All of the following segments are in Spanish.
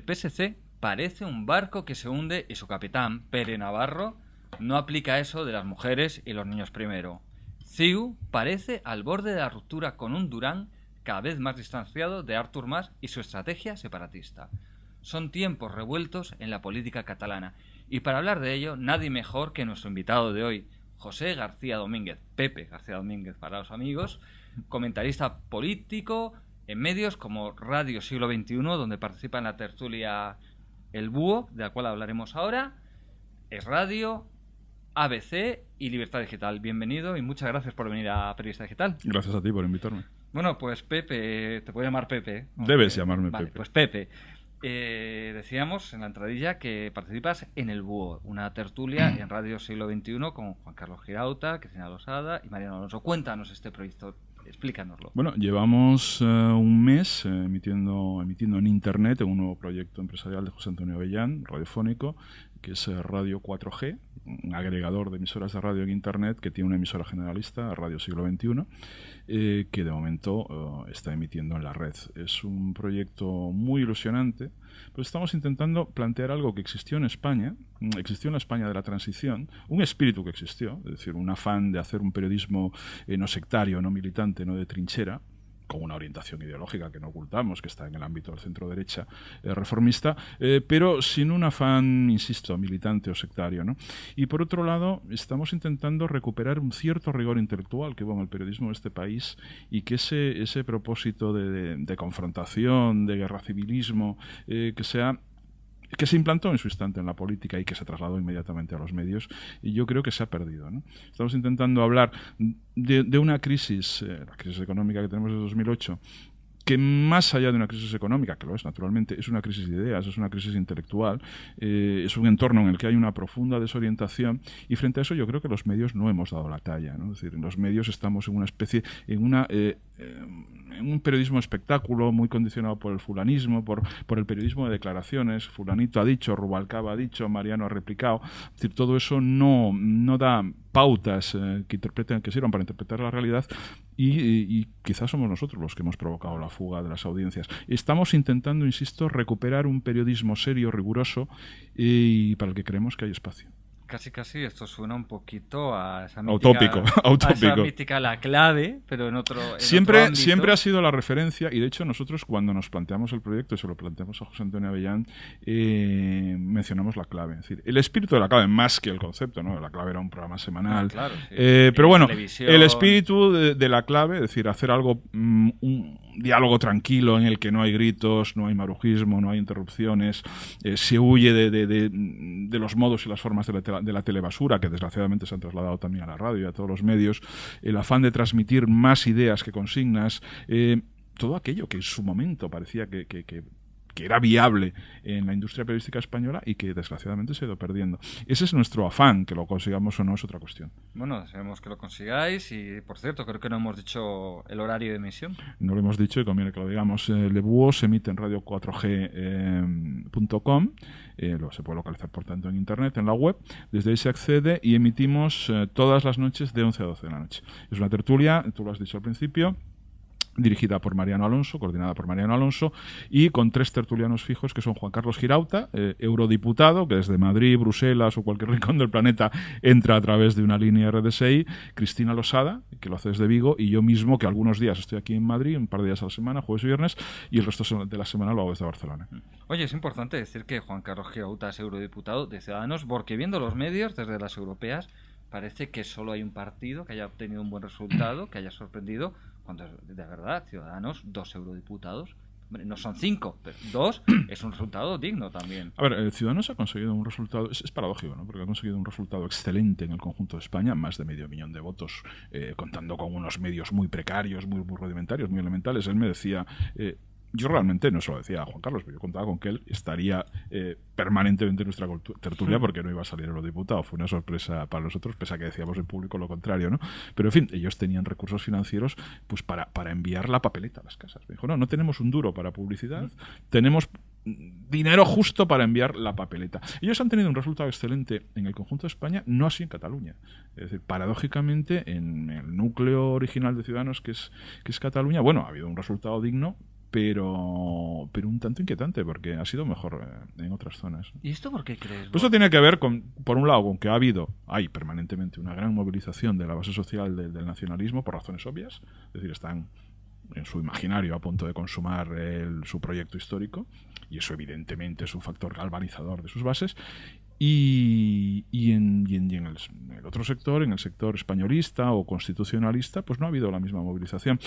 El PSC parece un barco que se hunde y su capitán, Pere Navarro, no aplica eso de las mujeres y los niños primero. CiU parece al borde de la ruptura con un Durán cada vez más distanciado de Artur Mas y su estrategia separatista. Son tiempos revueltos en la política catalana y para hablar de ello nadie mejor que nuestro invitado de hoy, José García Domínguez, Pepe García Domínguez para los amigos, comentarista político en medios como Radio Siglo XXI, donde participa en la tertulia El Búho, de la cual hablaremos ahora, Es Radio, ABC y Libertad Digital. Bienvenido y muchas gracias por venir a Periodista Digital. Gracias a ti por invitarme. Bueno, pues Pepe, te puedo llamar Pepe. Debes llamarme vale, Pepe. Pues Pepe. Decíamos en la entradilla que participas en El Búho, una tertulia en Radio Siglo XXI con Juan Carlos Girauta, Cristina Losada y Mariano Alonso. Cuéntanos este proyecto, explícanoslo. Bueno, llevamos un mes emitiendo en Internet en un nuevo proyecto empresarial de José Antonio Avellán, radiofónico, que es Radio 4G, un agregador de emisoras de radio en Internet que tiene una emisora generalista, Radio Siglo XXI, que de momento está emitiendo en la red. Es un proyecto muy ilusionante, pero estamos intentando plantear algo que existió en España, existió en la España de la transición, un espíritu que existió, es decir, un afán de hacer un periodismo no sectario, no militante, no de trinchera, con una orientación ideológica que no ocultamos, que está en el ámbito del centro-derecha reformista, pero sin un afán, insisto, militante o sectario, ¿no? Y por otro lado, estamos intentando recuperar un cierto rigor intelectual que hubo en el periodismo de este país y que ese propósito de confrontación, de guerra civilismo, que se implantó en su instante en la política y que se trasladó inmediatamente a los medios, y yo creo que se ha perdido, ¿no? Estamos intentando hablar de una crisis, la crisis económica que tenemos desde 2008, que más allá de una crisis económica, que lo es naturalmente, es una crisis de ideas, es una crisis intelectual, es un entorno en el que hay una profunda desorientación, y frente a eso yo creo que los medios no hemos dado la talla, ¿no? Es decir, en los medios estamos en una especie, en un periodismo espectáculo muy condicionado por el fulanismo, por el periodismo de declaraciones. Fulanito ha dicho, Rubalcaba ha dicho, Mariano ha replicado. Es decir, todo eso no da pautas que sirvan para interpretar la realidad, y quizás somos nosotros los que hemos provocado la fuga de las audiencias. Estamos intentando, insisto, recuperar un periodismo serio, riguroso, y para el que creemos que hay espacio. Casi esto suena un poquito a esa mítica, utópico. A esa mítica La Clave, pero en otro siempre ámbito. Ha sido la referencia, y de hecho nosotros cuando nos planteamos el proyecto y se lo planteamos a José Antonio Avellán, mencionamos La Clave. Es decir, el espíritu de La Clave, más que el concepto, ¿no? La Clave era un programa semanal. Claro, sí. Pero bueno, televisión. El espíritu de La Clave, es decir, hacer algo, un diálogo tranquilo en el que no hay gritos, no hay marujismo, no hay interrupciones, se huye de los modos y las formas de la telebasura, que desgraciadamente se han trasladado también a la radio y a todos los medios, el afán de transmitir más ideas que consignas, todo aquello que en su momento parecía que era viable en la industria periodística española y que desgraciadamente se ha ido perdiendo. Ese es nuestro afán, que lo consigamos o no es otra cuestión. Bueno, deseamos que lo consigáis y, por cierto, creo que no hemos dicho el horario de emisión. No lo hemos dicho y conviene que lo digamos. El Búho se emite en radio4g.com, se puede localizar por tanto en internet, en la web, desde ahí se accede y emitimos todas las noches de 11 a 12 de la noche. Es una tertulia, tú lo has dicho al principio, dirigida por Mariano Alonso, coordinada por Mariano Alonso, y con 3 tertulianos fijos que son Juan Carlos Girauta, eurodiputado, que desde Madrid, Bruselas o cualquier rincón del planeta entra a través de una línea RDSI, Cristina Losada, que lo hace desde Vigo, y yo mismo, que algunos días estoy aquí en Madrid, un par de días a la semana, jueves y viernes, y el resto de la semana lo hago desde Barcelona. Oye, es importante decir que Juan Carlos Girauta es eurodiputado de Ciudadanos, porque viendo los medios, desde las europeas, parece que solo hay un partido que haya obtenido un buen resultado, que haya sorprendido, cuando de verdad Ciudadanos, 2 eurodiputados, hombre, no son 5, pero 2 es un resultado digno también. A ver, Ciudadanos ha conseguido un resultado, es paradójico, ¿no? Porque ha conseguido un resultado excelente en el conjunto de España, más de 500.000 de votos, contando con unos medios muy precarios, muy rudimentarios, muy elementales. Él me decía... yo realmente no se lo decía a Juan Carlos, pero yo contaba con que él estaría permanentemente en nuestra tertulia porque no iba a salir eurodiputado. Fue una sorpresa para nosotros, pese a que decíamos en público lo contrario, ¿no? Pero en fin, ellos tenían recursos financieros pues para enviar la papeleta a las casas. Me dijo, no tenemos un duro para publicidad, tenemos dinero justo para enviar la papeleta. Ellos han tenido un resultado excelente en el conjunto de España, no así en Cataluña. Es decir, paradójicamente, en el núcleo original de Ciudadanos, que es Cataluña, bueno, ha habido un resultado digno, pero un tanto inquietante porque ha sido mejor en otras zonas. ¿Y esto por qué crees? Pues eso tiene que ver con, por un lado, con que hay permanentemente una gran movilización de la base social del nacionalismo por razones obvias, es decir, están en su imaginario a punto de consumar su proyecto histórico, y eso evidentemente es un factor galvanizador de sus bases. Y en el otro sector, en el sector españolista o constitucionalista, pues no ha habido la misma movilización.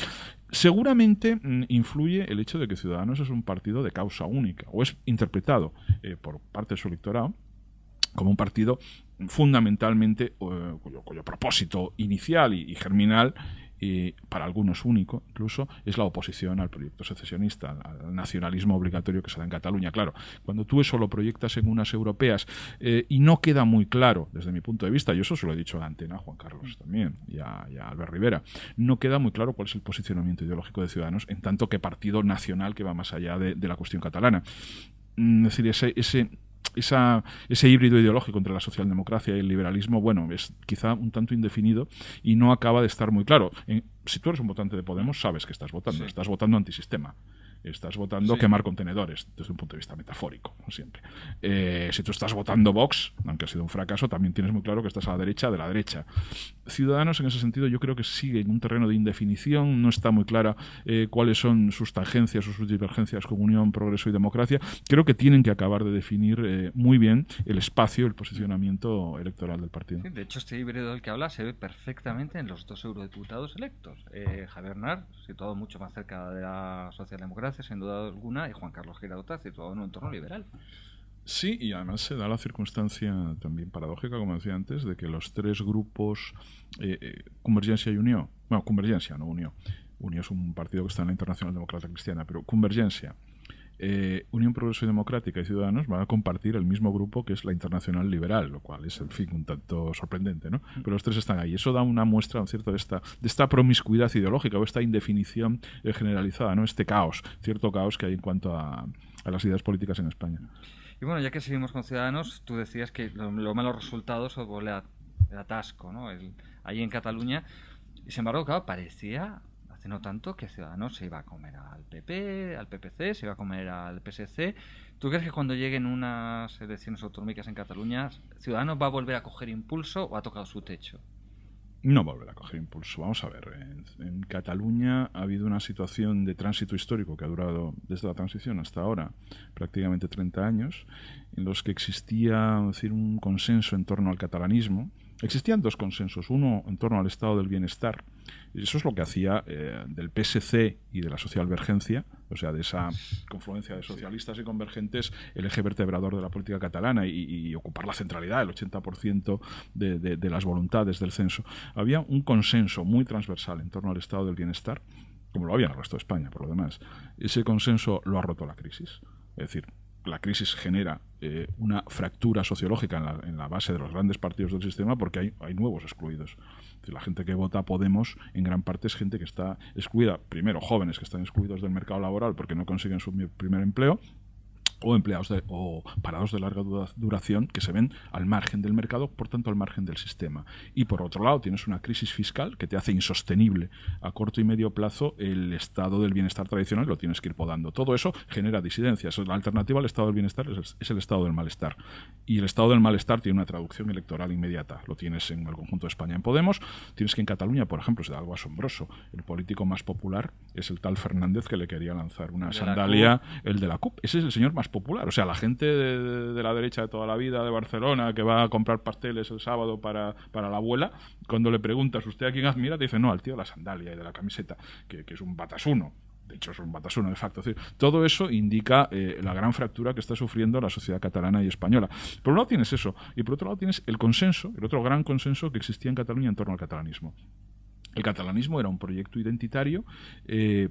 Seguramente influye el hecho de que Ciudadanos es un partido de causa única, o es interpretado por parte de su electorado como un partido fundamentalmente cuyo propósito inicial y germinal, para algunos único incluso, es la oposición al proyecto secesionista, al nacionalismo obligatorio que se da en Cataluña. Claro, cuando tú eso lo proyectas en unas europeas y no queda muy claro, desde mi punto de vista, y eso se lo he dicho a Antena, a Juan Carlos también, y a Albert Rivera, no queda muy claro cuál es el posicionamiento ideológico de Ciudadanos en tanto que partido nacional que va más allá de la cuestión catalana. Es decir, ese híbrido ideológico entre la socialdemocracia y el liberalismo, bueno, es quizá un tanto indefinido y no acaba de estar muy claro. Si tú eres un votante de Podemos, sabes que estás votando. Sí. Estás votando antisistema. Estás votando quemar contenedores, desde un punto de vista metafórico, como siempre. Si tú estás votando Vox, aunque ha sido un fracaso, también tienes muy claro que estás a la derecha de la derecha. Ciudadanos, en ese sentido, yo creo que sigue en un terreno de indefinición, no está muy clara cuáles son sus tangencias o sus divergencias con Unión, Progreso y Democracia. Creo que tienen que acabar de definir muy bien el espacio, el posicionamiento electoral del partido. Sí, de hecho, este híbrido del que habla se ve perfectamente en los 2 eurodiputados electos. Javier Nar, situado mucho más cerca de la socialdemocracia, sin duda alguna, y Juan Carlos Girauta, situado en un entorno liberal. Sí, y además se da la circunstancia también paradójica, como decía antes, de que los tres grupos, Convergencia y Unió, bueno, Convergencia, no Unió. Unió es un partido que está en la Internacional Demócrata Cristiana, pero Convergencia, Unión Progreso y Democrática y Ciudadanos van a compartir el mismo grupo que es la Internacional Liberal, lo cual es, en fin, un tanto sorprendente, ¿no? Pero los tres están ahí. Eso da una muestra, ¿no?, cierto, de esta promiscuidad ideológica o esta indefinición generalizada, ¿no? Este caos, cierto caos que hay en cuanto a las ideas políticas en España. Y bueno, ya que seguimos con Ciudadanos, tú decías que los malos resultados o el atasco, ¿no? Ahí en Cataluña, y sin embargo, claro, parecía no tanto que Ciudadanos se iba a comer al PP, al PPC, se iba a comer al PSC. ¿Tú crees que cuando lleguen unas elecciones autonómicas en Cataluña, Ciudadanos va a volver a coger impulso o ha tocado su techo? No va a volver a coger impulso. Vamos a ver, en Cataluña ha habido una situación de tránsito histórico que ha durado desde la transición hasta ahora prácticamente 30 años, en los que existía, es decir, un consenso en torno al catalanismo. Existían dos consensos, uno en torno al estado del bienestar, y eso es lo que hacía del PSC y de la socialvergencia, o sea, de esa confluencia de socialistas y convergentes, el eje vertebrador de la política catalana y ocupar la centralidad, el 80% de las voluntades del censo. Había un consenso muy transversal en torno al estado del bienestar, como lo había en el resto de España, por lo demás. Ese consenso lo ha roto la crisis, es decir, la crisis genera una fractura sociológica en la base de los grandes partidos del sistema porque hay nuevos excluidos. Es decir, la gente que vota a Podemos en gran parte es gente que está excluida, primero jóvenes que están excluidos del mercado laboral porque no consiguen su primer empleo, o empleados o parados de larga duración que se ven al margen del mercado, por tanto al margen del sistema. Y por otro lado tienes una crisis fiscal que te hace insostenible a corto y medio plazo el estado del bienestar tradicional, lo tienes que ir podando. Todo eso genera disidencias. La alternativa al estado del bienestar es el estado del malestar. Y el estado del malestar tiene una traducción electoral inmediata. Lo tienes en el conjunto de España en Podemos, tienes que en Cataluña, por ejemplo, se da algo asombroso. El político más popular es el tal Fernández que le quería lanzar una sandalia, el de la CUP. Ese es el señor más popular, o sea, la gente de la derecha de toda la vida de Barcelona que va a comprar pasteles el sábado para la abuela, cuando le preguntas ¿usted a quién admira? Te dice, no, al tío de la sandalia y de la camiseta, que es un batasuno. De hecho, es un batasuno de facto. Es decir, todo eso indica la gran fractura que está sufriendo la sociedad catalana y española. Por un lado tienes eso, y por otro lado tienes el consenso, el otro gran consenso que existía en Cataluña en torno al catalanismo. El catalanismo era un proyecto identitario,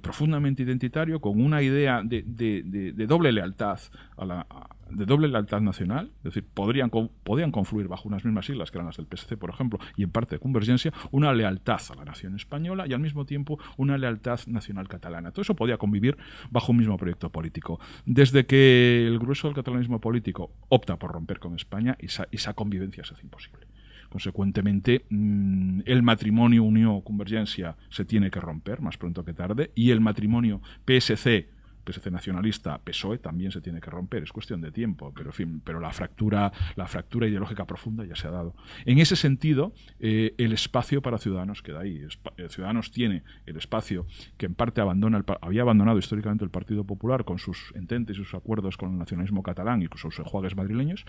profundamente identitario, con una idea de doble lealtad de doble lealtad nacional, es decir, podían confluir bajo unas mismas siglas que eran las del PSC, por ejemplo, y en parte de Convergencia, una lealtad a la nación española y al mismo tiempo una lealtad nacional catalana. Todo eso podía convivir bajo un mismo proyecto político. Desde que el grueso del catalanismo político opta por romper con España, esa convivencia se hace imposible. Consecuentemente, el matrimonio Unió-Convergencia se tiene que romper más pronto que tarde, y el matrimonio PSC PSC nacionalista, PSOE, también se tiene que romper. Es cuestión de tiempo, pero en fin, pero la fractura ideológica profunda ya se ha dado. En ese sentido, el espacio para Ciudadanos queda ahí. Ciudadanos tiene el espacio que en parte había abandonado históricamente el Partido Popular con sus ententes y sus acuerdos con el nacionalismo catalán y con sus enjuagues madrileños,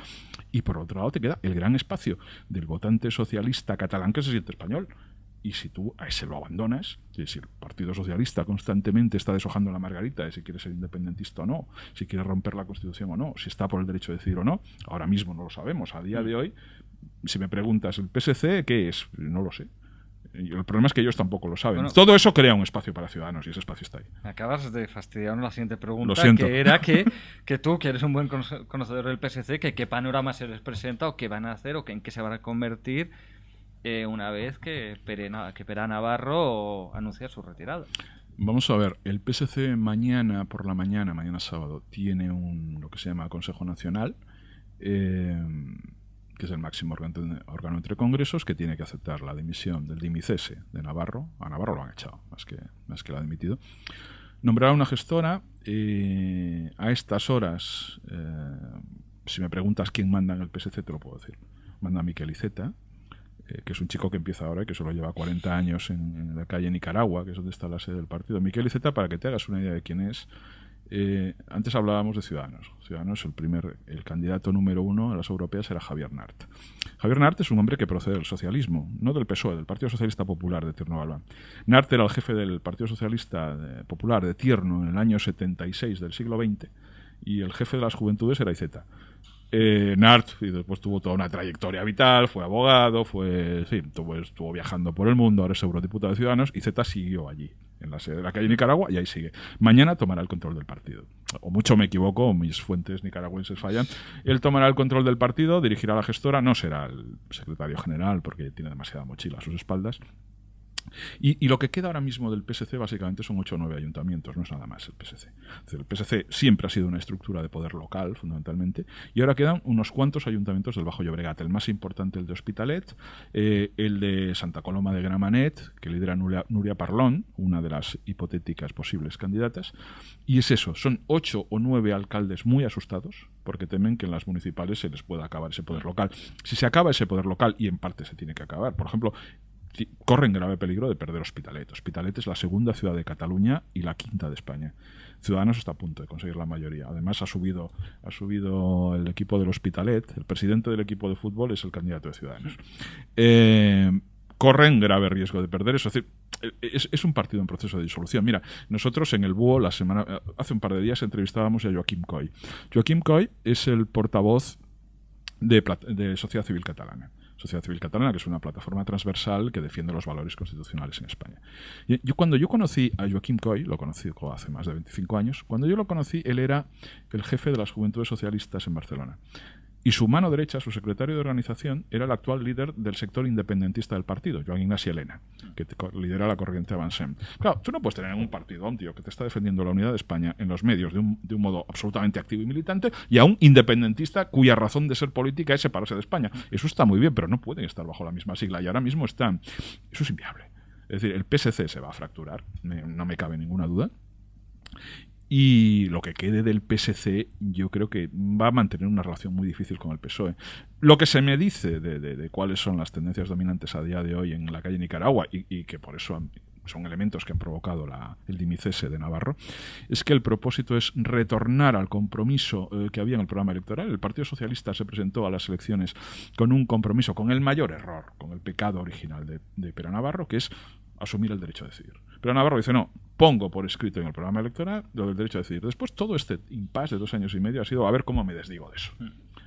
y por otro lado te queda el gran espacio del votante socialista catalán que se siente español. Y si tú a ese lo abandonas, si el Partido Socialista constantemente está deshojando la margarita de si quiere ser independentista o no, si quiere romper la Constitución o no, si está por el derecho de decidir o no, ahora mismo no lo sabemos. A día de hoy, si me preguntas, ¿el PSC qué es? No lo sé. Y el problema es que ellos tampoco lo saben. Bueno, todo eso crea un espacio para Ciudadanos y ese espacio está ahí. Me acabas de fastidiarnos la siguiente pregunta, lo siento. Que era que tú, que eres un buen conocedor del PSC, que qué panorama se les presenta o qué van a hacer o en qué se van a convertir una vez que Pere Navarro anuncia su retirada. Vamos a ver, el PSC mañana sábado, tiene lo que se llama Consejo Nacional, que es el máximo órgano entre congresos, que tiene que aceptar la dimisión del dimicese de Navarro. A Navarro lo han echado, más que lo ha dimitido. Nombrará una gestora. A estas horas, si me preguntas quién manda en el PSC, te lo puedo decir. Manda a Miquel Iceta, que es un chico que empieza ahora y que solo lleva 40 años en la calle Nicaragua, que es donde está la sede del partido. Miquel Iceta, para que te hagas una idea de quién es, antes hablábamos de Ciudadanos. Ciudadanos, el candidato número 1 a las europeas era Javier Nart. Javier Nart es un hombre que procede del socialismo, no del PSOE, del Partido Socialista Popular de Tierno Galván. Nart era el jefe del Partido Socialista Popular de Tierno en el año 76 del siglo XX, y el jefe de las juventudes era Iceta. Nart, y después tuvo toda una trayectoria vital, fue abogado, estuvo viajando por el mundo, ahora es eurodiputado de Ciudadanos, y Zeta siguió allí, en la sede de la calle Nicaragua, y ahí sigue. Mañana tomará el control del partido. O mucho me equivoco, o mis fuentes nicaragüenses fallan. Él tomará el control del partido, dirigirá la gestora, no será el secretario general, porque tiene demasiada mochila a sus espaldas. Y lo que queda ahora mismo del PSC básicamente son 8 o 9 ayuntamientos, no es nada más el PSC. El PSC siempre ha sido una estructura de poder local, fundamentalmente, y ahora quedan unos cuantos ayuntamientos del Bajo Llobregat. El más importante, el de Hospitalet, el de Santa Coloma de Gramenet, que lidera Nuria Parlón, una de las hipotéticas posibles candidatas, y es eso, son 8 o 9 alcaldes muy asustados, porque temen que en las municipales se les pueda acabar ese poder local. Si se acaba ese poder local, y en parte se tiene que acabar, por ejemplo, corren grave peligro de perder Hospitalet. Hospitalet es la segunda ciudad de Cataluña y la quinta de España. Ciudadanos está a punto de conseguir la mayoría. Además ha subido el equipo del Hospitalet. El presidente del equipo de fútbol es el candidato de Ciudadanos. Corren grave riesgo de perder. Es decir, es un partido en proceso de disolución. Mira, nosotros en el Búho hace un par de días entrevistábamos a Joaquim Coy. Joaquim Coy es el portavoz de Sociedad Civil Catalana. Sociedad Civil Catalana, que es una plataforma transversal que defiende los valores constitucionales en España. Cuando yo conocí a Joaquim Coy, lo conocí hace más de 25 años, cuando yo lo conocí, él era el jefe de las Juventudes Socialistas en Barcelona. Y su mano derecha, su secretario de organización, era el actual líder del sector independentista del partido, Joan Ignasi Elena, que lidera la corriente Avancem. Claro, tú no puedes tener un partido, un tío que te está defendiendo la unidad de España en los medios de un modo absolutamente activo y militante, y a un independentista cuya razón de ser política es separarse de España. Eso está muy bien, pero no pueden estar bajo la misma sigla, y ahora mismo están. Eso es inviable. Es decir, el PSC se va a fracturar, no me cabe ninguna duda. Y lo que quede del PSC yo creo que va a mantener una relación muy difícil con el PSOE. Lo que se me dice de cuáles son las tendencias dominantes a día de hoy en la calle Nicaragua y que por eso son elementos que han provocado el dimicese de Navarro, es que el propósito es retornar al compromiso que había en el programa electoral. El Partido Socialista se presentó a las elecciones con un compromiso, con el mayor error, con el pecado original de Pere Navarro, que es asumir el derecho a decidir. Pero Navarro dice, no, pongo por escrito en el programa electoral lo del derecho a decidir. Después todo este impasse de 2 años y medio ha sido a ver cómo me desdigo de eso.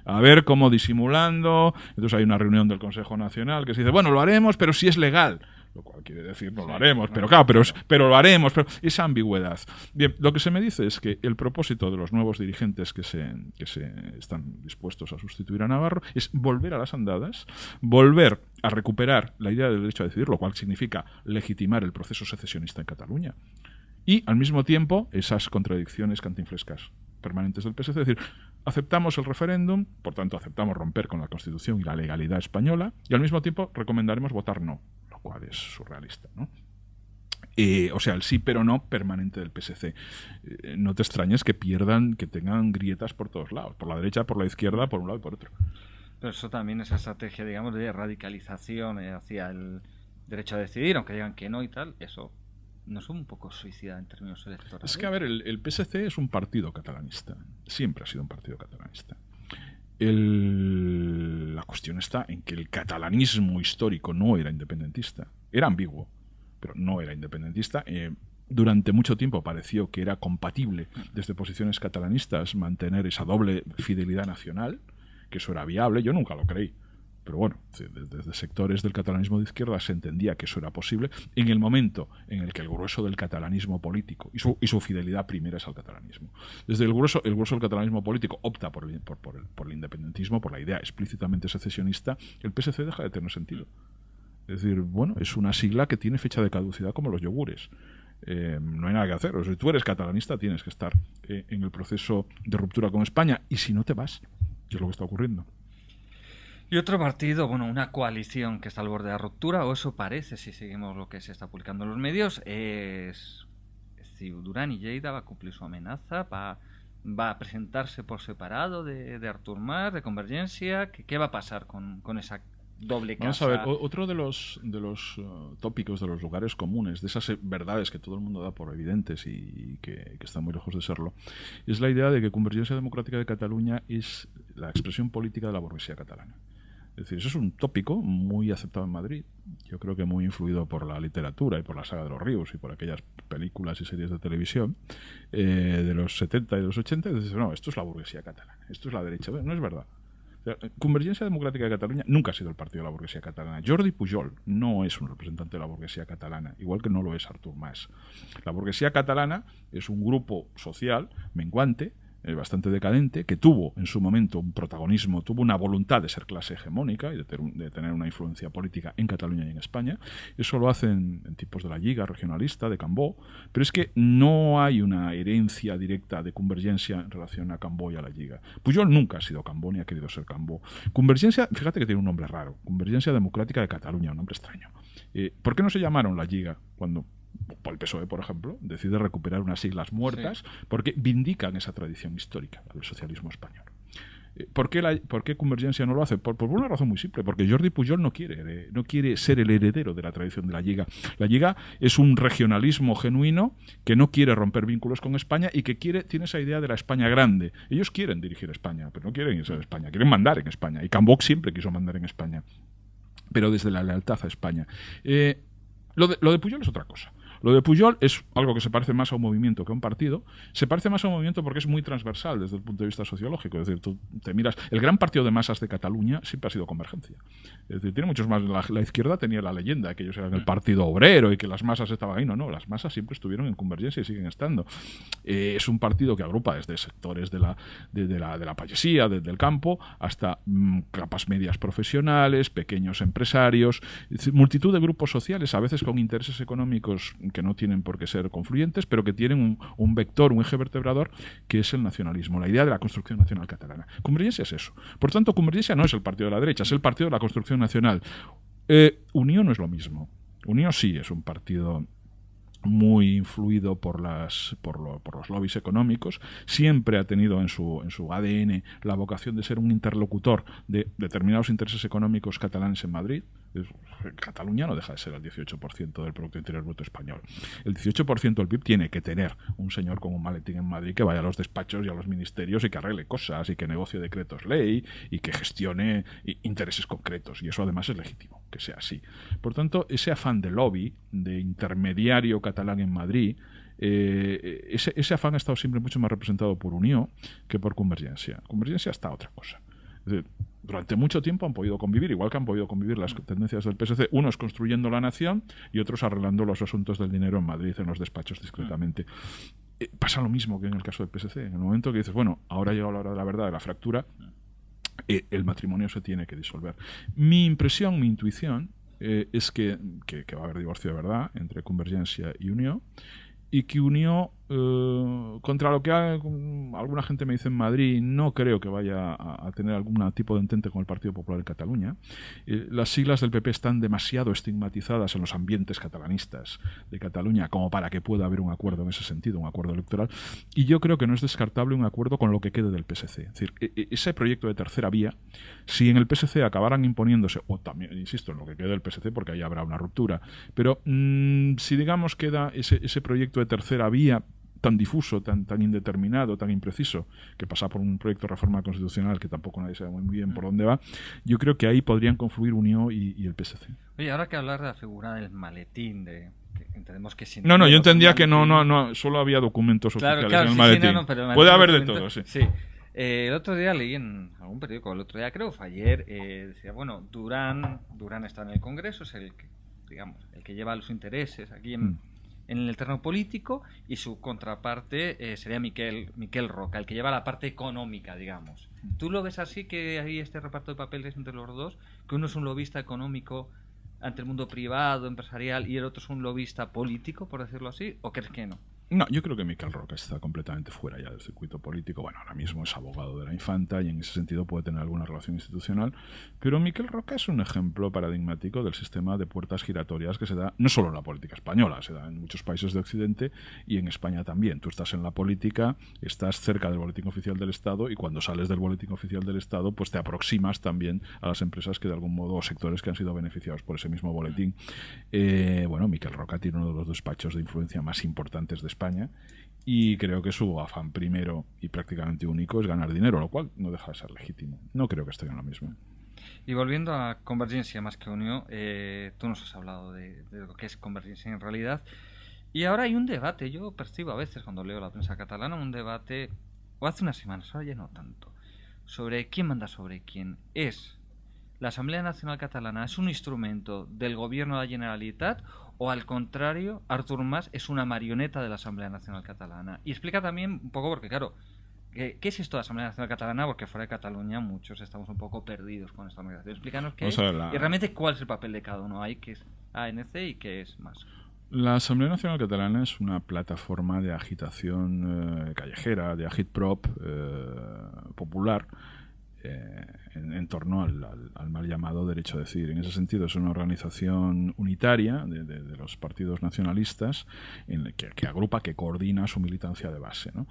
A ver cómo disimulando. Entonces hay una reunión del Consejo Nacional que se dice, bueno, lo haremos, pero si es legal. Lo cual quiere decir, no lo haremos, pero claro, pero lo haremos. Pero esa ambigüedad. Bien, lo que se me dice es que el propósito de los nuevos dirigentes que se están dispuestos a sustituir a Navarro es volver a las andadas, volver a recuperar la idea del derecho a decidir, lo cual significa legitimar el proceso secesionista en Cataluña. Y, al mismo tiempo, esas contradicciones cantinflescas permanentes del PSC, es decir, aceptamos el referéndum, por tanto aceptamos romper con la Constitución y la legalidad española, y al mismo tiempo recomendaremos votar no, lo cual es surrealista, ¿no? O sea, el sí pero no permanente del PSC. No te extrañes que pierdan, que tengan grietas por todos lados, por la derecha, por la izquierda, por un lado y por otro. Pero eso también, esa estrategia, digamos, de radicalización hacia el derecho a decidir, aunque digan que no y tal, eso no es un poco suicida en términos electorales. Es que, a ver, el PSC es un partido catalanista. Siempre ha sido un partido catalanista. La cuestión está en que el catalanismo histórico no era independentista. Era ambiguo, pero no era independentista. Durante mucho tiempo pareció que era compatible desde posiciones catalanistas mantener esa doble fidelidad nacional, que eso era viable. Yo nunca lo creí. Pero bueno, desde sectores del catalanismo de izquierda se entendía que eso era posible en el momento en el que el grueso del catalanismo político y su fidelidad primera es al catalanismo. Desde el grueso del catalanismo político opta por el independentismo, por la idea explícitamente secesionista, el PSC deja de tener sentido. Es decir, bueno, es una sigla que tiene fecha de caducidad como los yogures. No hay nada que hacer. O sea, si tú eres catalanista, tienes que estar en el proceso de ruptura con España, y si no te vas, que es lo que está ocurriendo. Y otro partido, bueno, una coalición que está al borde de la ruptura, o eso parece, si seguimos lo que se está publicando en los medios, es CiU. Duran y Lleida va a cumplir su amenaza, va a presentarse por separado de Artur Mas, de Convergencia. ¿Qué va a pasar con esa doble casa? Vamos a ver, otro de los tópicos, de los lugares comunes, de esas verdades que todo el mundo da por evidentes y que están muy lejos de serlo, es la idea de que Convergencia Democrática de Cataluña es la expresión política de la burguesía catalana. Es decir, eso es un tópico muy aceptado en Madrid, yo creo que muy influido por la literatura y por la saga de los ríos y por aquellas películas y series de televisión de los 70 y de los 80. Entonces, no, esto es la burguesía catalana, esto es la derecha. No es verdad. O sea, Convergencia Democrática de Cataluña nunca ha sido el partido de la burguesía catalana. Jordi Pujol no es un representante de la burguesía catalana, igual que no lo es Artur Mas. La burguesía catalana es un grupo social menguante, bastante decadente, que tuvo en su momento un protagonismo, tuvo una voluntad de ser clase hegemónica y de tener una influencia política en Cataluña y en España. Eso lo hacen en tipos de la Lliga regionalista, de Cambó, pero es que no hay una herencia directa de Convergencia en relación a Cambó y a la Lliga. Pujol nunca ha sido Cambó ni ha querido ser Cambó. Convergencia, fíjate que tiene un nombre raro, Convergencia Democrática de Cataluña, un nombre extraño. ¿Por qué no se llamaron la Lliga cuando el PSOE, por ejemplo, decide recuperar unas siglas muertas? Sí. Porque vindican esa tradición histórica del socialismo español? ¿Por qué Convergencia no lo hace? Por una razón muy simple, porque Jordi Pujol no quiere ser el heredero de la tradición de la Lliga. La Lliga es un regionalismo genuino que no quiere romper vínculos con España y que tiene esa idea de la España grande. Ellos quieren dirigir España, pero no quieren ser España, quieren mandar en España. Y Cambó siempre quiso mandar en España, pero desde la lealtad a España. Lo de Pujol es otra cosa. Lo de Pujol es algo que se parece más a un movimiento que a un partido. Se parece más a un movimiento porque es muy transversal desde el punto de vista sociológico. Es decir, tú te miras, el gran partido de masas de Cataluña siempre ha sido Convergencia. Es decir, tiene muchos más. La izquierda tenía la leyenda de que ellos eran el partido obrero y que las masas estaban ahí. No, las masas siempre estuvieron en Convergencia y siguen estando. Es un partido que agrupa desde sectores de la payesía, desde el campo, hasta capas medias profesionales, pequeños empresarios, multitud de grupos sociales, a veces con intereses económicos que no tienen por qué ser confluyentes, pero que tienen un vector, un eje vertebrador, que es el nacionalismo, la idea de la construcción nacional catalana. Convergencia es eso. Por tanto, Convergencia no es el partido de la derecha, es el partido de la construcción nacional. Unió no es lo mismo. Unió sí es un partido muy influido por los lobbies económicos, siempre ha tenido en su ADN la vocación de ser un interlocutor de determinados intereses económicos catalanes en Madrid. Cataluña no deja de ser el 18% del Producto Interior Bruto español. El 18% del PIB tiene que tener un señor con un maletín en Madrid que vaya a los despachos y a los ministerios y que arregle cosas y que negocie decretos ley y que gestione intereses concretos. Y eso además es legítimo, que sea así. Por tanto, ese afán de lobby, de intermediario catalán en Madrid, ese afán ha estado siempre mucho más representado por Unió que por Convergencia. Convergencia está otra cosa. Es decir, durante mucho tiempo han podido convivir, igual que han podido convivir las tendencias del PSC, unos construyendo la nación y otros arreglando los asuntos del dinero en Madrid, en los despachos discretamente. Pasa lo mismo que en el caso del PSC. En el momento que dices, bueno, ahora ha llegado la hora de la verdad, de la fractura, el matrimonio se tiene que disolver. Mi impresión, mi intuición, es que va a haber divorcio de verdad entre Convergencia y Unió, y que Unió contra lo que alguna gente me dice en Madrid, no creo que vaya a tener algún tipo de entente con el Partido Popular en Cataluña. Las siglas del PP están demasiado estigmatizadas en los ambientes catalanistas de Cataluña como para que pueda haber un acuerdo en ese sentido, un acuerdo electoral, y yo creo que no es descartable un acuerdo con lo que quede del PSC. Es decir, ese proyecto de tercera vía, si en el PSC acabaran imponiéndose, o también, insisto, en lo que quede del PSC, porque ahí habrá una ruptura, pero si digamos queda ese proyecto de tercera vía tan difuso, tan indeterminado, tan impreciso, que pasa por un proyecto de reforma constitucional que tampoco nadie sabe muy bien por dónde va, yo creo que ahí podrían confluir Unió y el PSC. Oye, ahora que hablar de la figura del maletín, que entendemos que sin... No, yo entendía que no, solo había documentos oficiales en el maletín. Pero puede haber de todo, sí. Sí. El otro día leí en algún periódico, el otro día creo, fue ayer, decía, bueno, Durán está en el Congreso, es el que lleva los intereses aquí en el terreno político, y su contraparte sería Miquel Roca, el que lleva la parte económica, digamos. ¿Tú lo ves así, que hay este reparto de papeles entre los dos? Que uno es un lobista económico ante el mundo privado, empresarial, y el otro es un lobista político, por decirlo así, ¿o crees que no? No, yo creo que Miquel Roca está completamente fuera ya del circuito político. Bueno, ahora mismo es abogado de la Infanta y en ese sentido puede tener alguna relación institucional, pero Miquel Roca es un ejemplo paradigmático del sistema de puertas giratorias que se da no solo en la política española, se da en muchos países de Occidente y en España también. Tú estás en la política, estás cerca del boletín oficial del Estado, y cuando sales del boletín oficial del Estado, pues te aproximas también a las empresas que de algún modo, o sectores que han sido beneficiados por ese mismo boletín. Bueno, Miquel Roca tiene uno de los despachos de influencia más importantes de España, y creo que su afán primero y prácticamente único es ganar dinero, lo cual no deja de ser legítimo. No creo que estén en lo mismo. Y volviendo a Convergencia más que Unión, tú nos has hablado de lo que es Convergencia en realidad, y ahora hay un debate. Yo percibo a veces cuando leo la prensa catalana un debate, o hace unas semanas, ahora ya no tanto, sobre quién manda sobre quién. ¿La Asamblea Nacional Catalana es un instrumento del gobierno de la Generalitat, o al contrario, Artur Mas es una marioneta de la Asamblea Nacional Catalana? Y explica también un poco, porque claro, ¿qué es esto de la Asamblea Nacional Catalana? Porque fuera de Cataluña muchos estamos un poco perdidos con esta organización. Explícanos qué es y realmente cuál es el papel de cada uno. Hay que es ANC y qué es Mas. La Asamblea Nacional Catalana es una plataforma de agitación callejera, de agitprop popular, en torno al mal llamado derecho a decidir. En ese sentido es una organización unitaria de los partidos nacionalistas que agrupa, que coordina su militancia de base, ¿no?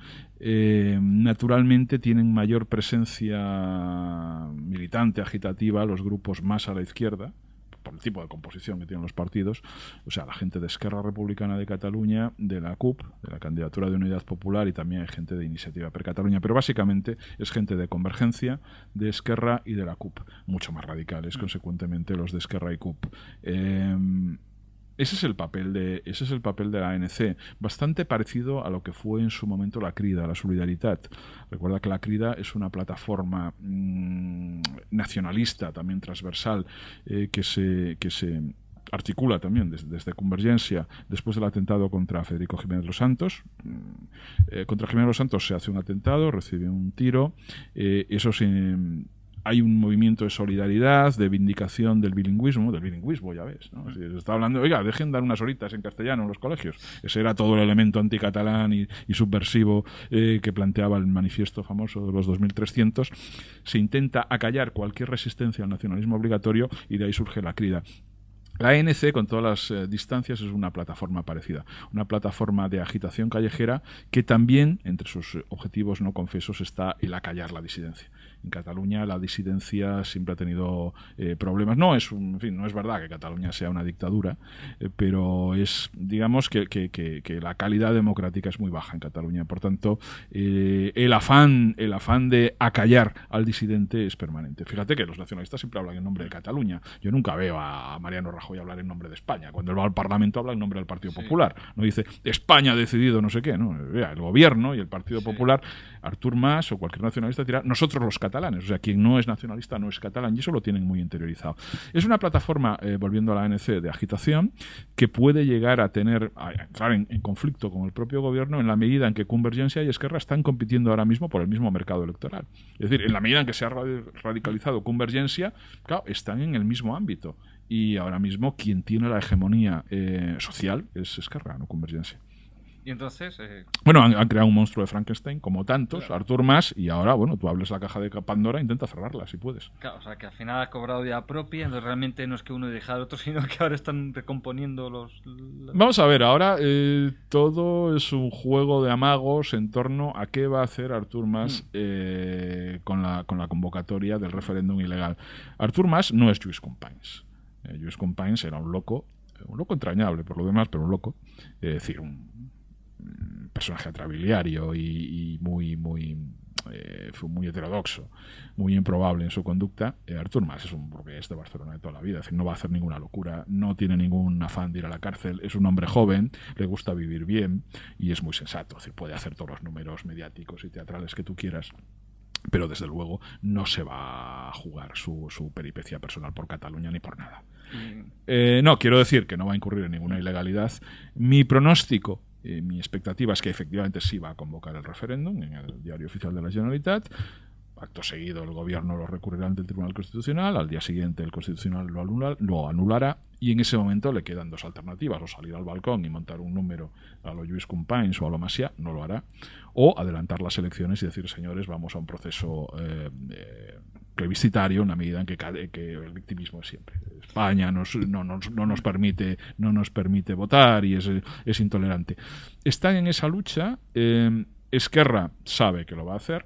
Naturalmente tienen mayor presencia militante, agitativa, los grupos más a la izquierda, por el tipo de composición que tienen los partidos, o sea, la gente de Esquerra Republicana de Cataluña, de la CUP, de la Candidatura de Unidad Popular, y también hay gente de Iniciativa per Catalunya, pero básicamente es gente de Convergencia, de Esquerra y de la CUP, mucho más radicales, consecuentemente, los de Esquerra y CUP. Ese es el papel de la ANC, bastante parecido a lo que fue en su momento la Crida, la Solidaritat. Recuerda que la Crida es una plataforma nacionalista, también transversal, que se articula también desde Convergencia después del atentado contra Federico Jiménez Los Santos. Contra Jiménez Los Santos se hace un atentado, recibe un tiro, hay un movimiento de solidaridad, de vindicación del bilingüismo, ya ves, ¿no? Se está hablando, oiga, dejen dar unas horitas en castellano en los colegios. Ese era todo el elemento anticatalán y subversivo que planteaba el manifiesto famoso de los 2300. Se intenta acallar cualquier resistencia al nacionalismo obligatorio, y de ahí surge la Crida. La ANC, con todas las distancias, es una plataforma parecida, una plataforma de agitación callejera que también, entre sus objetivos no confesos, está el acallar la disidencia. En Cataluña la disidencia siempre ha tenido problemas. No es verdad que Cataluña sea una dictadura, pero es, digamos, que la calidad democrática es muy baja en Cataluña. Por tanto, el afán de acallar al disidente es permanente. Fíjate que los nacionalistas siempre hablan en nombre de Cataluña. Yo nunca veo a Mariano Rajoy hablar en nombre de España. Cuando él va al Parlamento habla en nombre del Partido Popular. No dice España ha decidido no sé qué. No, el gobierno y el Partido Popular, Artur Mas o cualquier nacionalista dirá nosotros los catalanes. O sea, quien no es nacionalista no es catalán, y eso lo tienen muy interiorizado. Es una plataforma, volviendo a la ANC, de agitación que puede llegar a entrar en conflicto con el propio gobierno en la medida en que Convergencia y Esquerra están compitiendo ahora mismo por el mismo mercado electoral. Es decir, en la medida en que se ha radicalizado Convergencia, claro, están en el mismo ámbito. Y ahora mismo quien tiene la hegemonía social es Esquerra, no Convergencia. Y entonces... Bueno, han creado un monstruo de Frankenstein, como tantos, claro. Artur Mas, y ahora, bueno, tú hables la caja de Pandora e intenta cerrarla, si puedes. Claro, o sea, que al final ha cobrado vida propia, entonces realmente no es que uno deja al otro, sino que ahora están recomponiendo los... Vamos a ver, ahora todo es un juego de amagos en torno a qué va a hacer Artur Mas con la convocatoria del referéndum ilegal. Artur Mas no es Lluís Companys. Lluís Companys era un loco entrañable por lo demás, pero un loco, es decir, un personaje atrabiliario y muy heterodoxo, muy improbable en su conducta. Artur Mas es un burgués de Barcelona de toda la vida, es decir, no va a hacer ninguna locura, no tiene ningún afán de ir a la cárcel, es un hombre joven, le gusta vivir bien y es muy sensato, es decir, puede hacer todos los números mediáticos y teatrales que tú quieras, pero desde luego no se va a jugar su peripecia personal por Cataluña ni por nada. No, quiero decir que no va a incurrir en ninguna ilegalidad. Mi pronóstico, mi expectativa es que efectivamente sí va a convocar el referéndum en el Diario Oficial de la Generalitat. Acto seguido el gobierno lo recurrirá ante el Tribunal Constitucional, al día siguiente el Constitucional lo anulará y en ese momento le quedan dos alternativas, o salir al balcón y montar un número a lo Lluís Companys o a lo Macià, no lo hará, o adelantar las elecciones y decir, señores, vamos a un proceso plebiscitario, en la medida en que el victimismo es siempre. España no nos permite votar y es intolerante. Están en esa lucha, Esquerra sabe que lo va a hacer,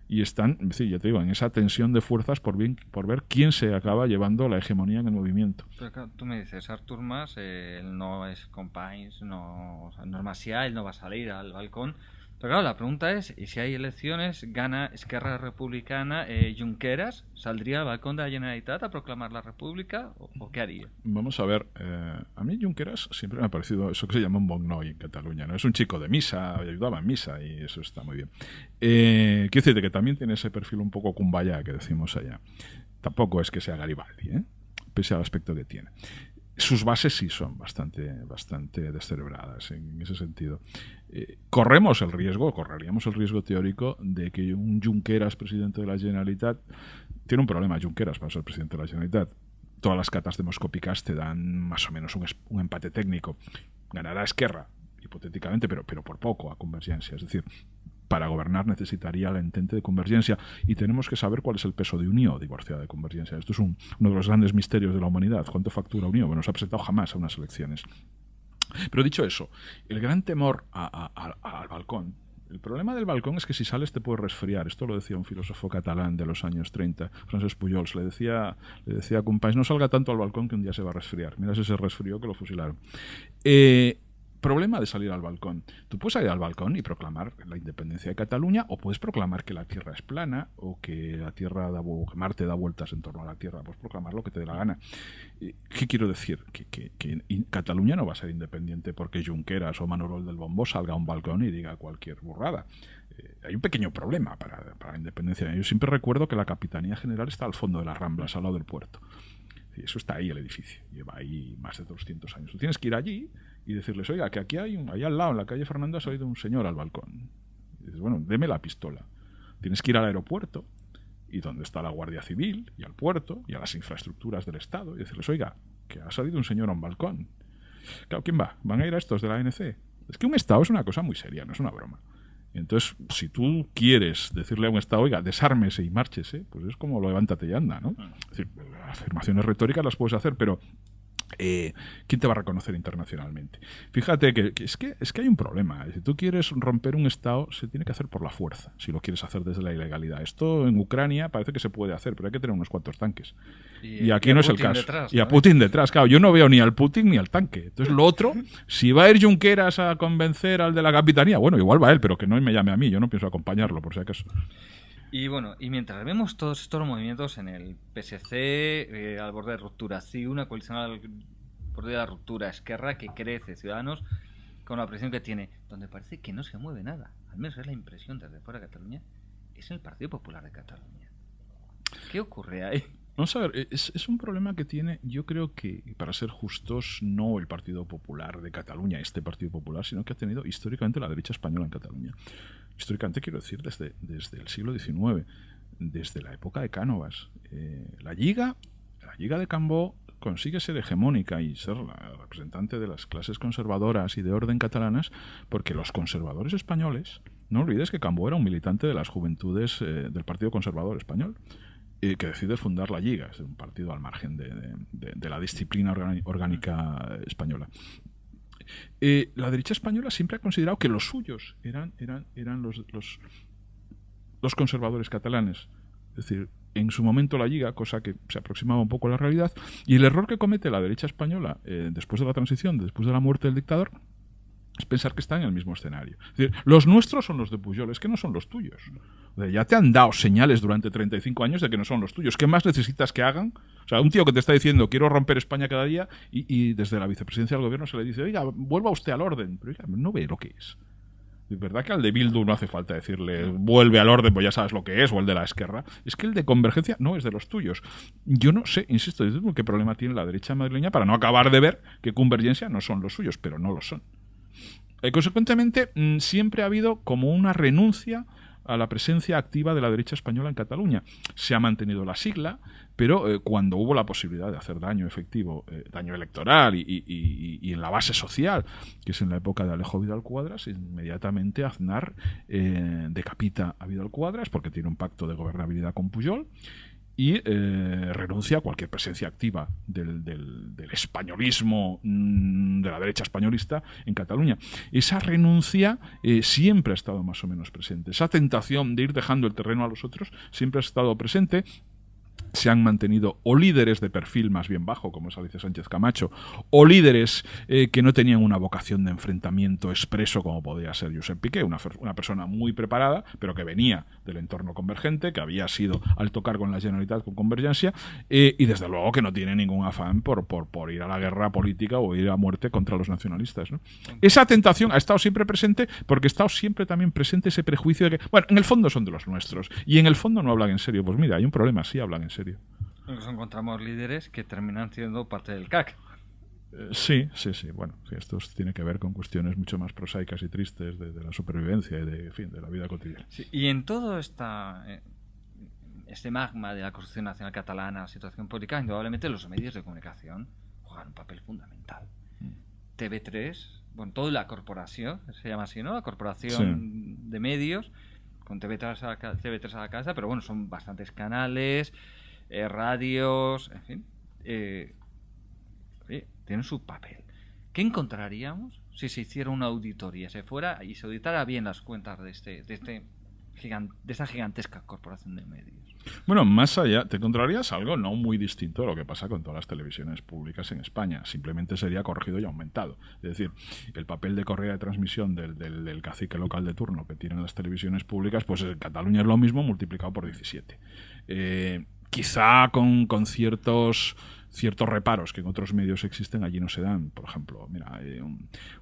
y están, sí, ya te digo, en esa tensión de fuerzas por ver quién se acaba llevando la hegemonía en el movimiento. Pero tú me dices, Artur Mas, él no es Companys, no es Macià, él no va a salir al balcón. Pero claro, la pregunta es, ¿y si hay elecciones, gana Esquerra Republicana, Junqueras, saldría al balcón de la Generalitat a proclamar la República o qué haría? Vamos a ver, a mí Junqueras siempre me ha parecido eso que se llama un bon noi en Cataluña, ¿no? Es un chico de misa, ayudaba en misa y eso está muy bien. Quiero decirte que también tiene ese perfil un poco kumbaya que decimos allá. Tampoco es que sea Garibaldi, pese al aspecto que tiene. Sus bases sí son bastante descerebradas en ese sentido. Correríamos el riesgo teórico de que un Junqueras presidente de la Generalitat tiene un problema. Junqueras para ser presidente de la Generalitat, todas las catas demoscópicas te dan más o menos un empate técnico. Ganará Esquerra, hipotéticamente, pero por poco a Convergencia. Es decir, para gobernar necesitaría la entente de Convergencia y tenemos que saber cuál es el peso de Unió divorciada de Convergencia. Esto es uno de los grandes misterios de la humanidad. ¿Cuánto factura Unió? Bueno, no se ha presentado jamás a unas elecciones. Pero dicho eso, el gran temor al balcón, el problema del balcón es que si sales te puedes resfriar. Esto lo decía un filósofo catalán de los años 30, Francesc Pujols. Le decía a Companys, no salga tanto al balcón que un día se va a resfriar. Mira si se resfrió que lo fusilaron. Problema de salir al balcón. Tú puedes salir al balcón y proclamar la independencia de Cataluña, o puedes proclamar que la Tierra es plana, o que que Marte da vueltas en torno a la Tierra. Puedes proclamar lo que te dé la gana. ¿Qué quiero decir? Que Cataluña no va a ser independiente porque Junqueras o Manolol del Bombo salga a un balcón y diga cualquier burrada. Hay un pequeño problema para la independencia. Yo siempre recuerdo que la Capitanía General está al fondo de las Ramblas, al lado del puerto. Y eso está ahí, el edificio. Lleva ahí más de 200 años. Tú tienes que ir allí y decirles, oiga, que aquí allá al lado, en la calle Fernando, ha salido un señor al balcón. Y dices, bueno, deme la pistola. Tienes que ir al aeropuerto y donde está la Guardia Civil y al puerto y a las infraestructuras del Estado y decirles, oiga, que ha salido un señor a un balcón. Claro, ¿quién va? ¿Van a ir a estos de la ANC? Es que un Estado es una cosa muy seria, no es una broma. Entonces, si tú quieres decirle a un Estado, oiga, desármese y márchese, pues es como lo levántate y anda, ¿no? Es decir, afirmaciones retóricas las puedes hacer, pero ¿quién te va a reconocer internacionalmente? Fíjate que es que hay un problema. Si tú quieres romper un Estado, se tiene que hacer por la fuerza, si lo quieres hacer desde la ilegalidad. Esto en Ucrania parece que se puede hacer, pero hay que tener unos cuantos tanques. Y aquí no es el caso. Detrás, y a Putin detrás, claro. Yo no veo ni al Putin ni al tanque. Entonces, lo otro, si va a ir Junqueras a convencer al de la Capitanía, bueno, igual va él, pero que no me llame a mí. Yo no pienso acompañarlo, por si acaso. Y bueno, y mientras vemos todos estos movimientos en el PSC, al borde de ruptura, sí, una coalición al borde de la ruptura, Esquerra que crece, Ciudadanos, con la presión que tiene, donde parece que no se mueve nada, al menos es la impresión desde fuera de Cataluña, es el Partido Popular de Cataluña. ¿Qué ocurre ahí? Vamos a ver, es un problema que tiene, yo creo que, para ser justos, no el Partido Popular de Cataluña, este Partido Popular, sino que ha tenido históricamente la derecha española en Cataluña. Históricamente, quiero decir, desde el siglo XIX, desde la época de Cánovas. La Lliga la Lliga de Cambó consigue ser hegemónica y ser la representante de las clases conservadoras y de orden catalanas, porque los conservadores españoles, no olvides que Cambó era un militante de las juventudes del Partido Conservador Español, que decide fundar la Lliga, es un partido al margen de la disciplina orgánica española. La derecha española siempre ha considerado que los suyos eran los conservadores catalanes. Es decir, en su momento la Lliga, cosa que se aproximaba un poco a la realidad, y el error que comete la derecha española después de la transición, después de la muerte del dictador, es pensar que están en el mismo escenario. Es decir, los nuestros son los de Pujol, es que no son los tuyos. O sea, ya te han dado señales durante 35 años de que no son los tuyos. ¿Qué más necesitas que hagan? O sea, un tío que te está diciendo quiero romper España cada día y desde la vicepresidencia del gobierno se le dice, oiga, vuelva usted al orden. Pero oiga, no ve lo que es. Es verdad que al de Bildu no hace falta decirle vuelve al orden, pues ya sabes lo que es, o el de la Esquerra. Es que el de Convergencia no es de los tuyos. Yo no sé, insisto, qué problema tiene la derecha madrileña para no acabar de ver que Convergencia no son los suyos, pero no lo son. Consecuentemente, siempre ha habido como una renuncia a la presencia activa de la derecha española en Cataluña. Se ha mantenido la sigla, pero cuando hubo la posibilidad de hacer daño efectivo, daño electoral y en la base social, que es en la época de Alejo Vidal Quadras, inmediatamente Aznar decapita a Vidal Quadras porque tiene un pacto de gobernabilidad con Pujol y renuncia a cualquier presencia activa del españolismo, de la derecha españolista en Cataluña. Esa renuncia siempre ha estado más o menos presente. Esa tentación de ir dejando el terreno a los otros siempre ha estado presente. Se han mantenido o líderes de perfil más bien bajo, como es Alicia Sánchez Camacho, o líderes que no tenían una vocación de enfrentamiento expreso, como podía ser Josep Piqué, una persona muy preparada, pero que venía del entorno convergente, que había sido alto cargo en la Generalitat con Convergencia, y desde luego que no tiene ningún afán por ir a la guerra política o ir a muerte contra los nacionalistas, ¿no? Esa tentación ha estado siempre presente, porque ha estado siempre también presente ese prejuicio de que, bueno, en el fondo son de los nuestros, y en el fondo no hablan en serio. Pues mira, hay un problema, sí hablan en serio. Nos encontramos líderes que terminan siendo parte del CAC. Sí. Bueno, esto tiene que ver con cuestiones mucho más prosaicas y tristes de la supervivencia y de la vida cotidiana. Sí, y en todo este magma de la Constitución Nacional Catalana, la situación política, indudablemente los medios de comunicación juegan un papel fundamental. TV3, bueno, toda la corporación, se llama así, ¿no? La corporación de medios, con TV3 a la cabeza, pero bueno, son bastantes canales, radios, en fin, tienen su papel. ¿Qué encontraríamos si se hiciera una auditoría, se fuera y se auditara bien las cuentas de esta gigantesca corporación de medios? Bueno, más allá, te encontrarías algo no muy distinto a lo que pasa con todas las televisiones públicas en España. Simplemente sería corregido y aumentado. Es decir, el papel de correa de transmisión del cacique local de turno que tienen las televisiones públicas, pues en Cataluña es lo mismo multiplicado por 17. Quizá con ciertos reparos que en otros medios existen, allí no se dan. Por ejemplo, mira,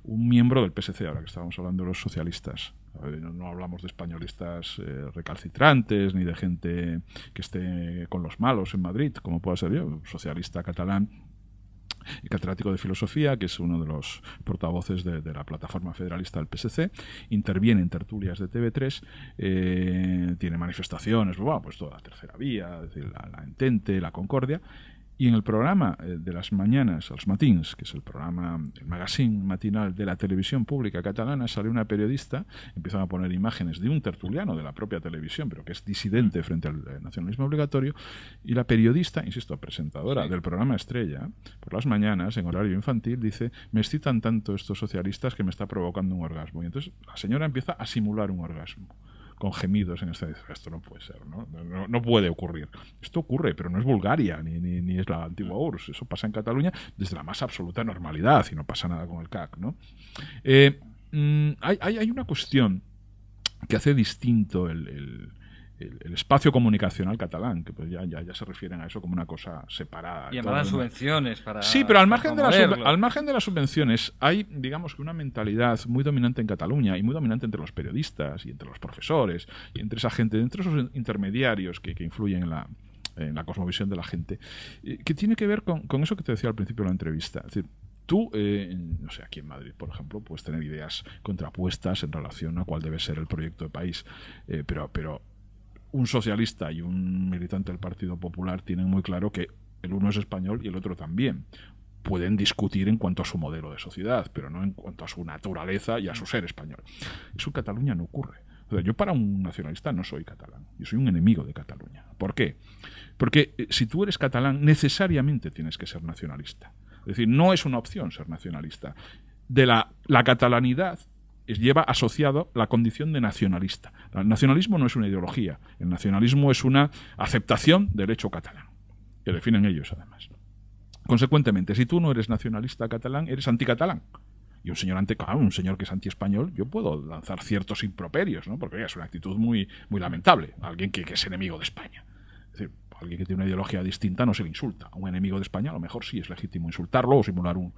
un miembro del PSC, ahora que estábamos hablando de los socialistas, no hablamos de españolistas recalcitrantes ni de gente que esté con los malos en Madrid, como pueda ser yo, un socialista catalán y catedrático de filosofía, que es uno de los portavoces de la plataforma federalista del PSC, interviene en tertulias de TV3, tiene manifestaciones, pues toda la tercera vía, es decir, la Entente, la Concordia. Y en el programa de las mañanas, Els Matins, que es el magazine matinal de la televisión pública catalana, sale una periodista, empiezan a poner imágenes de un tertuliano de la propia televisión, pero que es disidente frente al nacionalismo obligatorio, y la periodista, insisto, presentadora del programa estrella, por las mañanas, en horario infantil, dice, me excitan tanto estos socialistas que me está provocando un orgasmo. Y entonces la señora empieza a simular un orgasmo, con gemidos en esta. Esto no puede ser, ¿no? No puede ocurrir. Esto ocurre, pero no es Bulgaria, ni es la antigua URSS. Eso pasa en Cataluña desde la más absoluta normalidad y no pasa nada con el CAC, ¿no? Hay una cuestión que hace distinto el espacio comunicacional catalán, que pues ya se refieren a eso como una cosa separada. Y además subvenciones para... Sí, pero al margen de las subvenciones hay, digamos, que una mentalidad muy dominante en Cataluña y muy dominante entre los periodistas y entre los profesores y entre esa gente, entre esos intermediarios que influyen en la cosmovisión de la gente, que tiene que ver con eso que te decía al principio de la entrevista. Es decir, tú, no sé, aquí en Madrid, por ejemplo, puedes tener ideas contrapuestas en relación a cuál debe ser el proyecto de país, pero un socialista y un militante del Partido Popular tienen muy claro que El uno es español y el otro también. Pueden discutir en cuanto a su modelo de sociedad, pero no en cuanto a su naturaleza y a su ser español. Eso en Cataluña no ocurre. O sea, yo para un nacionalista no soy catalán, yo soy un enemigo de Cataluña. ¿Por qué? Porque si tú eres catalán, necesariamente tienes que ser nacionalista. Es decir, no es una opción ser nacionalista. De la catalanidad lleva asociado la condición de nacionalista. El nacionalismo no es una ideología, el nacionalismo es una aceptación del hecho catalán, que definen ellos además. Consecuentemente, si tú no eres nacionalista catalán, eres anticatalán. Y un señor un señor que es antiespañol, yo puedo lanzar ciertos improperios, ¿no? Porque es una actitud muy, muy lamentable. Alguien que es enemigo de España. Es decir, alguien que tiene una ideología distinta no se le insulta. A un enemigo de España a lo mejor sí es legítimo insultarlo o simular un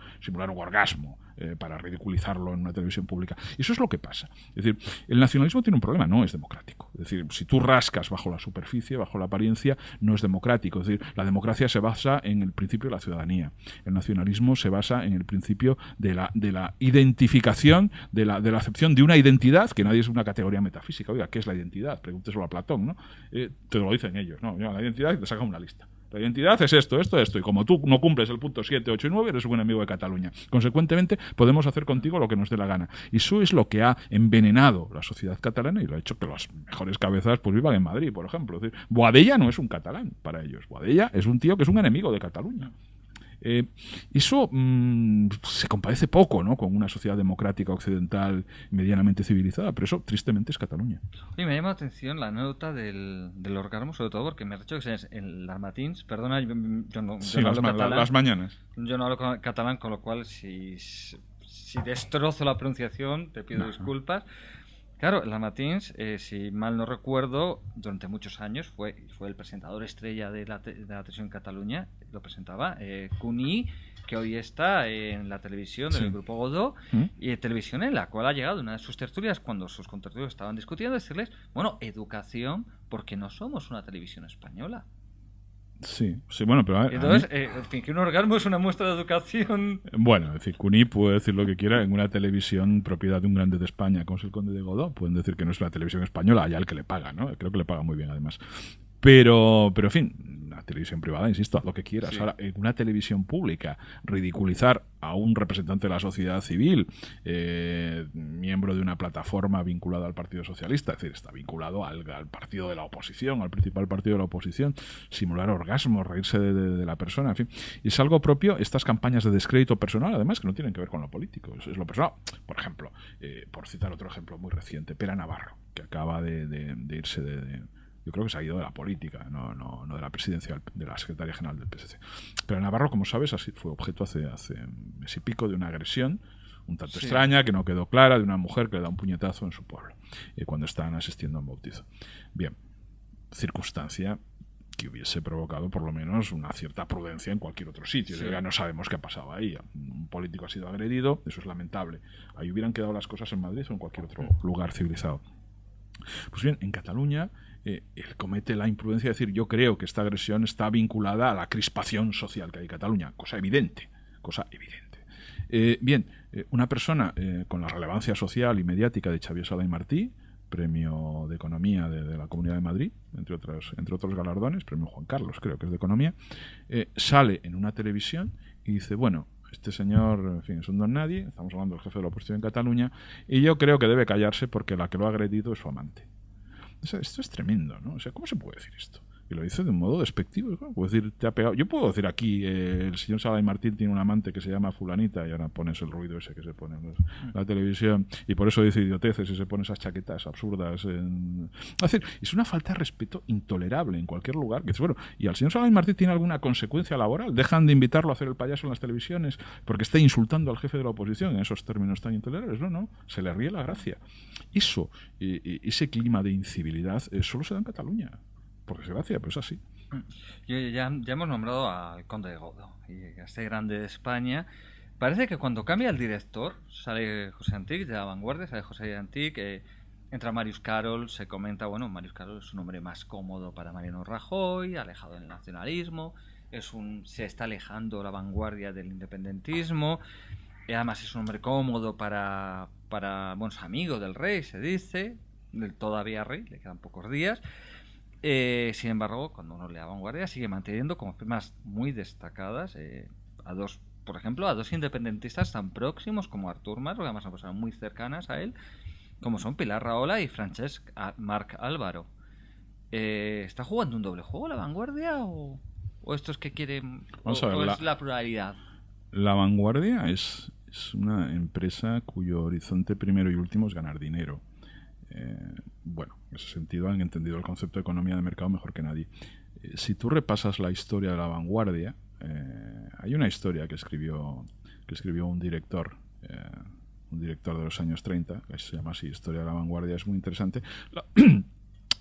orgasmo para ridiculizarlo en una televisión pública. Y eso es lo que pasa. Es decir, el nacionalismo tiene un problema, no es democrático. Es decir, si tú rascas bajo la superficie, bajo la apariencia, no es democrático. Es decir, la democracia se basa en el principio de la ciudadanía. El nacionalismo se basa en el principio de la identificación, de la acepción de una identidad, que nadie es una categoría metafísica. Oiga, ¿qué es la identidad? Pregúnteselo a Platón, ¿no? Te lo dicen ellos, ¿no? La identidad, te saca una lista. La identidad es esto, y como tú no cumples el punto 7, 8 y 9, eres un enemigo de Cataluña. Consecuentemente, podemos hacer contigo lo que nos dé la gana. Y eso es lo que ha envenenado la sociedad catalana y lo ha hecho que las mejores cabezas pues vivan en Madrid, por ejemplo. Es decir, Boadella no es un catalán para ellos. Boadella es un tío que es un enemigo de Cataluña. Eso se compadece poco, ¿no?, con una sociedad democrática occidental medianamente civilizada, pero eso tristemente es Cataluña. Y me llama la atención la nota del orgasmo, sobre todo porque me ha dicho que es en las matins, perdona, yo no hablo catalán, las mañanas. Yo no hablo catalán, con lo cual si destrozo la pronunciación te pido disculpas. Claro, las matins, si mal no recuerdo, durante muchos años fue el presentador estrella de la televisión en Cataluña, lo presentaba Cuní, que hoy está en la televisión del Grupo Godó, y televisión en la cual ha llegado una de sus tertulias, cuando sus contertulios estaban discutiendo, decirles, bueno, educación, porque no somos una televisión española. Sí, bueno, pero... Entonces, que un orgasmo es una muestra de educación. Bueno, es decir, Cuní puede decir lo que quiera en una televisión propiedad de un grande de España, como es el Conde de Godó. Pueden decir que no es una televisión española, allá el que le paga, ¿no? Creo que le paga muy bien, además. Pero en fin, la televisión privada, insisto, haz lo que quieras. Sí. Ahora, en una televisión pública, ridiculizar a un representante de la sociedad civil, miembro de una plataforma vinculada al Partido Socialista, es decir, está vinculado al partido de la oposición, al principal partido de la oposición, simular orgasmos, reírse de la persona, en fin. Y es algo propio, estas campañas de descrédito personal, además, que no tienen que ver con lo político, es lo personal. Por ejemplo, por citar otro ejemplo muy reciente, Pere Navarro, que acaba de irse yo creo que se ha ido de la política, no de la presidencia, de la secretaria general del PSC. Pero Navarro, como sabes, así fue objeto hace mes y pico de una agresión un tanto extraña, que no quedó clara, de una mujer que le da un puñetazo en su pueblo, cuando estaban asistiendo a un bautizo. Bien, circunstancia que hubiese provocado por lo menos una cierta prudencia en cualquier otro sitio. Sí. Ya no sabemos qué ha pasado ahí. Un político ha sido agredido, eso es lamentable. Ahí hubieran quedado las cosas en Madrid o en cualquier otro lugar civilizado. Pues bien, en Cataluña él comete la imprudencia de decir, yo creo que esta agresión está vinculada a la crispación social que hay en Cataluña, cosa evidente. Una persona con la relevancia social y mediática de Xavier Sala y Martí, premio de Economía de la Comunidad de Madrid, entre otros galardones, premio Juan Carlos, creo que es de Economía, sale en una televisión y dice, bueno, este señor, en fin, es un don nadie, estamos hablando del jefe de la oposición en Cataluña, y yo creo que debe callarse porque la que lo ha agredido es su amante. O sea, esto es tremendo, ¿no? O sea, ¿cómo se puede decir esto? Y lo dice de un modo despectivo, ¿no? Puedo decir, te ha pegado. Yo puedo decir aquí, el señor Sala y Martín tiene un amante que se llama fulanita, y ahora pones el ruido ese que se pone en la televisión, y por eso dice idioteces y se pone esas chaquetas absurdas. Es decir, es una falta de respeto intolerable en cualquier lugar. Que dices, bueno, ¿y al señor Sala y Martín tiene alguna consecuencia laboral? ¿Dejan de invitarlo a hacer el payaso en las televisiones porque está insultando al jefe de la oposición en esos términos tan intolerables? No, se le ríe la gracia. Eso, ese clima de incivilidad solo se da en Cataluña. Por desgracia, pero es así. Ya hemos nombrado al Conde de Godó y a este grande de España. Parece que cuando cambia el director, sale José Antich de La Vanguardia, sale José Antich, entra Marius Carol, se comenta, bueno, Marius Carol es un hombre más cómodo para Mariano Rajoy, alejado del nacionalismo, se está alejando La Vanguardia del independentismo, y además es un hombre cómodo para bueno, es amigo del rey, se dice, del todavía rey, le quedan pocos días. Sin embargo, cuando uno lee La Vanguardia, sigue manteniendo como firmas muy destacadas por ejemplo, a dos independentistas tan próximos como Artur Mas, porque además son personas muy cercanas a él, como son Pilar Rahola y Francesc Marc Álvaro. ¿Está jugando un doble juego La Vanguardia o estos que quieren Vamos a ver, es la pluralidad? La Vanguardia es una empresa cuyo horizonte primero y último es ganar dinero. Bueno, en ese sentido han entendido el concepto de economía de mercado mejor que nadie. Si tú repasas la historia de La Vanguardia, hay una historia que escribió un director de los años 30, que se llama así, Historia de la Vanguardia, es muy interesante.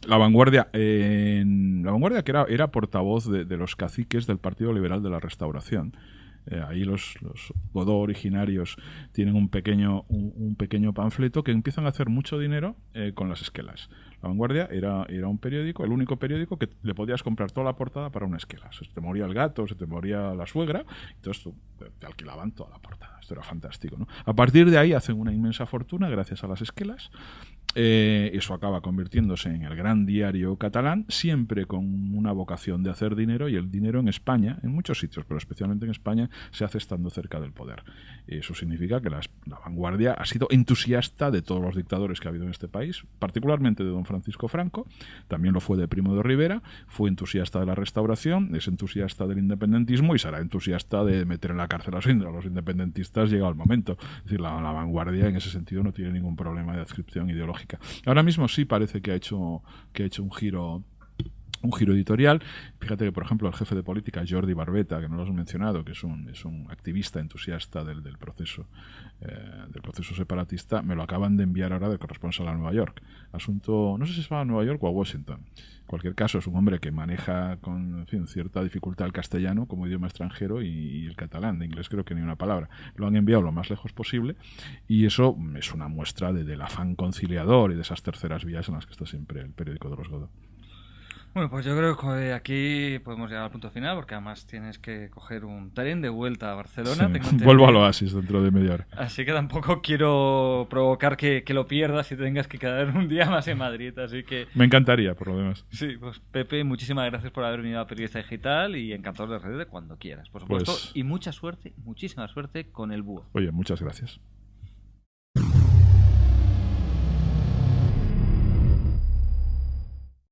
La Vanguardia, La Vanguardia que era portavoz de los caciques del Partido Liberal de la Restauración. Ahí los Godó originarios tienen un pequeño panfleto que empiezan a hacer mucho dinero con las esquelas. La Vanguardia era un periódico, el único periódico que le podías comprar toda la portada para una esquela. Se te moría el gato, se te moría la suegra, entonces te alquilaban toda la portada. Esto era fantástico, ¿no? A partir de ahí hacen una inmensa fortuna gracias a las esquelas. Eso acaba convirtiéndose en el gran diario catalán, siempre con una vocación de hacer dinero, y el dinero en España, en muchos sitios, pero especialmente en España, se hace estando cerca del poder. Eso significa que la Vanguardia ha sido entusiasta de todos los dictadores que ha habido en este país, particularmente de don Francisco Franco, también lo fue de Primo de Rivera, fue entusiasta de la Restauración, es entusiasta del independentismo y será entusiasta de meter en la cárcel a los independentistas llegado el momento. Es decir, la Vanguardia en ese sentido no tiene ningún problema de adscripción ideológica. Ahora mismo sí parece que ha hecho un giro editorial. Fíjate que, por ejemplo, el jefe de política, Jordi Barbeta, que no lo has mencionado, que es un activista entusiasta del proceso separatista, me lo acaban de enviar ahora de corresponsal a Nueva York. Asunto, no sé si se va a Nueva York o a Washington. En cualquier caso, es un hombre que maneja con cierta dificultad el castellano como idioma extranjero y el catalán. De inglés creo que ni una palabra. Lo han enviado lo más lejos posible y eso es una muestra del afán conciliador y de esas terceras vías en las que está siempre el periódico de los Godó. Bueno, pues yo creo que aquí podemos llegar al punto final, porque además tienes que coger un tren de vuelta a Barcelona. Sí, vuelvo al Oasis dentro de media hora. Así que tampoco quiero provocar que lo pierdas y tengas que quedar un día más en Madrid. Así que me encantaría, por lo demás. Sí, pues Pepe, muchísimas gracias por haber venido a Periodista Digital y encantador de redes de cuando quieras, por supuesto. Pues, y mucha suerte, muchísima suerte con el búho. Oye, muchas gracias.